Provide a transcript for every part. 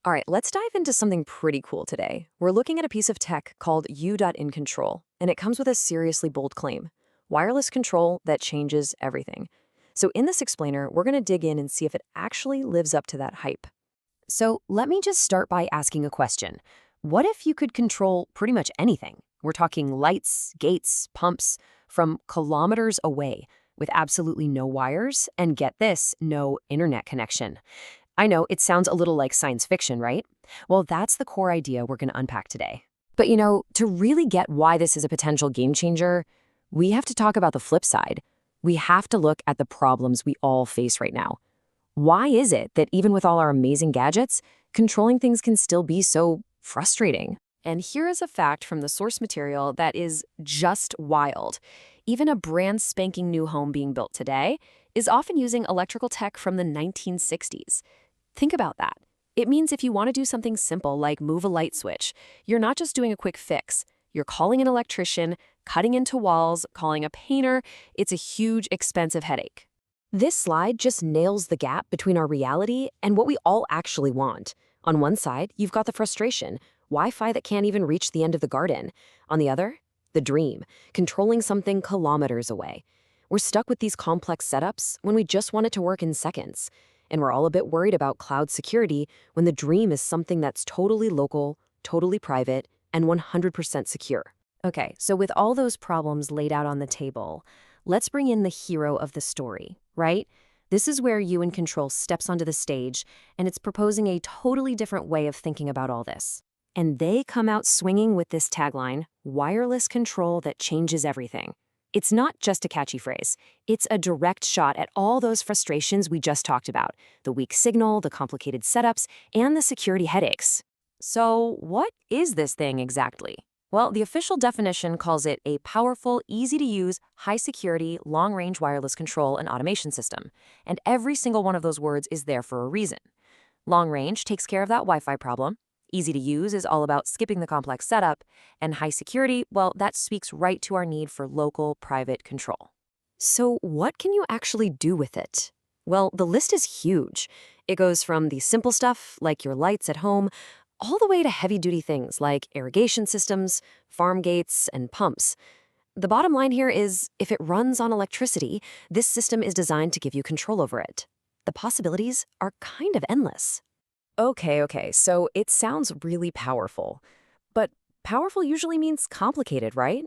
All right, let's dive into something pretty cool today. We're looking at a piece of tech called You.InControl, and it comes with a seriously bold claim: wireless control that changes everything. So, in this explainer, we're going to dig in and see if it actually lives up to that hype. So, let me just start by asking a question. What if you could control pretty much anything? We're talking lights, gates, pumps, from kilometers away, with absolutely no wires, and get this, no internet connection. I know it sounds a little like science fiction, right? Well, that's the core idea we're going to unpack today. But to really get why this is a potential game changer, we have to talk about the flip side. We have to look at the problems we all face right now. Why is it that even with all our amazing gadgets, controlling things can still be so frustrating? And here is a fact from the source material that is just wild. Even a brand spanking new home being built today is often using electrical tech from the 1960s. Think about that. It means if you want to do something simple like move a light switch, you're not just doing a quick fix. You're calling an electrician, cutting into walls, calling a painter. It's a huge, expensive headache. This slide just nails the gap between our reality and what we all actually want. On one side, you've got the frustration, Wi-Fi that can't even reach the end of the garden. On the other, the dream, controlling something kilometers away. We're stuck with these complex setups when we just want it to work in seconds. And we're all a bit worried about cloud security when the dream is something that's totally local, totally private, and 100% secure. Okay, so with all those problems laid out on the table, let's bring in the hero of the story, right? This is where You.InControl steps onto the stage, and it's proposing a totally different way of thinking about all this. And they come out swinging with this tagline: wireless control that changes everything. It's not just a catchy phrase. It's a direct shot at all those frustrations we just talked about: the weak signal, the complicated setups, and the security headaches. So, what is this thing exactly? Well, the official definition calls it a powerful, easy-to-use, high-security, long-range wireless control and automation system. And every single one of those words is there for a reason. Long-range takes care of that Wi-Fi problem. Easy to use is all about skipping the complex setup. And high security, well, that speaks right to our need for local, private control. So what can you actually do with it? Well, the list is huge. It goes from the simple stuff, like your lights at home, all the way to heavy-duty things like irrigation systems, farm gates, and pumps. The bottom line here is, if it runs on electricity, this system is designed to give you control over it. The possibilities are kind of endless. Okay, so it sounds really powerful. But powerful usually means complicated, right?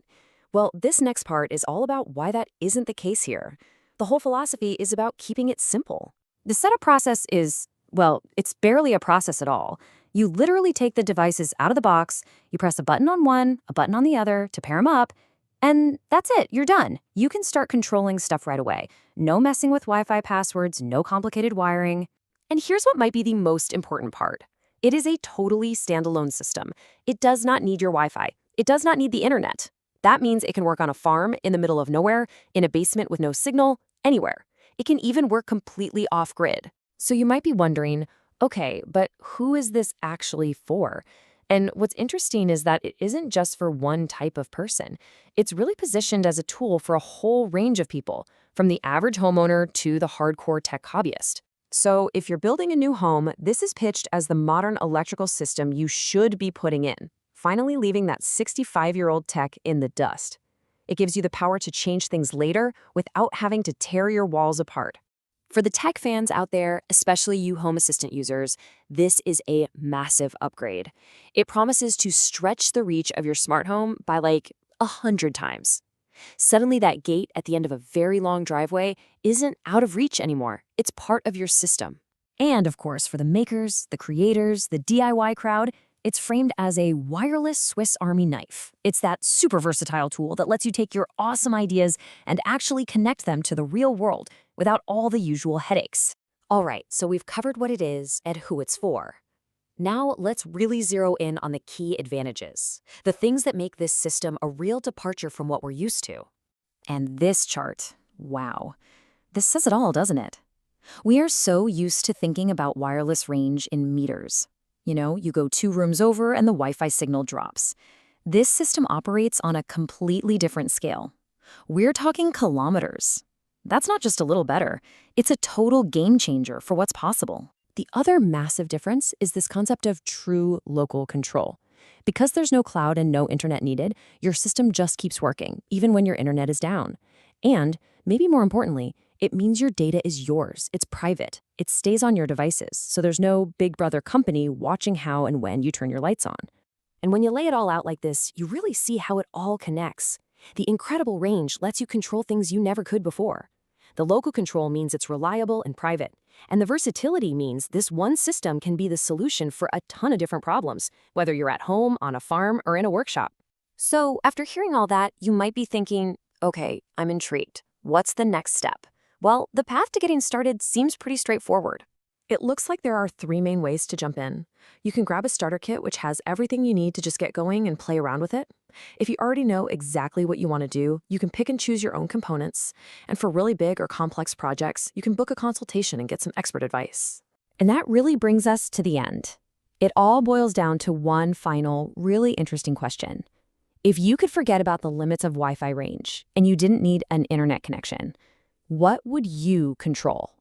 Well, this next part is all about why that isn't the case here. The whole philosophy is about keeping it simple. The setup process is, well, it's barely a process at all. You literally take the devices out of the box, you press a button on one, a button on the other to pair them up, and that's it, you're done. You can start controlling stuff right away. No messing with Wi-Fi passwords, no complicated wiring. And here's what might be the most important part. It is a totally standalone system. It does not need your Wi-Fi. It does not need the internet. That means it can work on a farm, in the middle of nowhere, in a basement with no signal, anywhere. It can even work completely off-grid. So you might be wondering, okay, but who is this actually for? And what's interesting is that it isn't just for one type of person. It's really positioned as a tool for a whole range of people, from the average homeowner to the hardcore tech hobbyist. So if you're building a new home, this is pitched as the modern electrical system you should be putting in, finally leaving that 65-year-old tech in the dust. It gives you the power to change things later without having to tear your walls apart. For the tech fans out there, especially you Home Assistant users, this is a massive upgrade. It promises to stretch the reach of your smart home by like 100 times. Suddenly, that gate at the end of a very long driveway isn't out of reach anymore. It's part of your system. And of course, for the makers, the creators, the DIY crowd, it's framed as a wireless Swiss Army knife. It's that super versatile tool that lets you take your awesome ideas and actually connect them to the real world without all the usual headaches. All right, so we've covered what it is and who it's for. Now, let's really zero in on the key advantages, the things that make this system a real departure from what we're used to. And this chart, wow, this says it all, doesn't it? We are so used to thinking about wireless range in meters. You go 2 rooms over and the Wi-Fi signal drops. This system operates on a completely different scale. We're talking kilometers. That's not just a little better. It's a total game changer for what's possible. The other massive difference is this concept of true local control. Because there's no cloud and no internet needed, your system just keeps working, even when your internet is down. And, maybe more importantly, it means your data is yours. It's private. It stays on your devices, so there's no big brother company watching how and when you turn your lights on. And when you lay it all out like this, you really see how it all connects. The incredible range lets you control things you never could before. The local control means it's reliable and private. And the versatility means this one system can be the solution for a ton of different problems, whether you're at home, on a farm, or in a workshop. So, after hearing all that, you might be thinking, okay, I'm intrigued. What's the next step? Well, the path to getting started seems pretty straightforward. It looks like there are 3 main ways to jump in. You can grab a starter kit which has everything you need to just get going and play around with it. If you already know exactly what you want to do, you can pick and choose your own components. And for really big or complex projects, you can book a consultation and get some expert advice. And that really brings us to the end. It all boils down to one final, really interesting question. If you could forget about the limits of Wi-Fi range and you didn't need an internet connection, what would you control?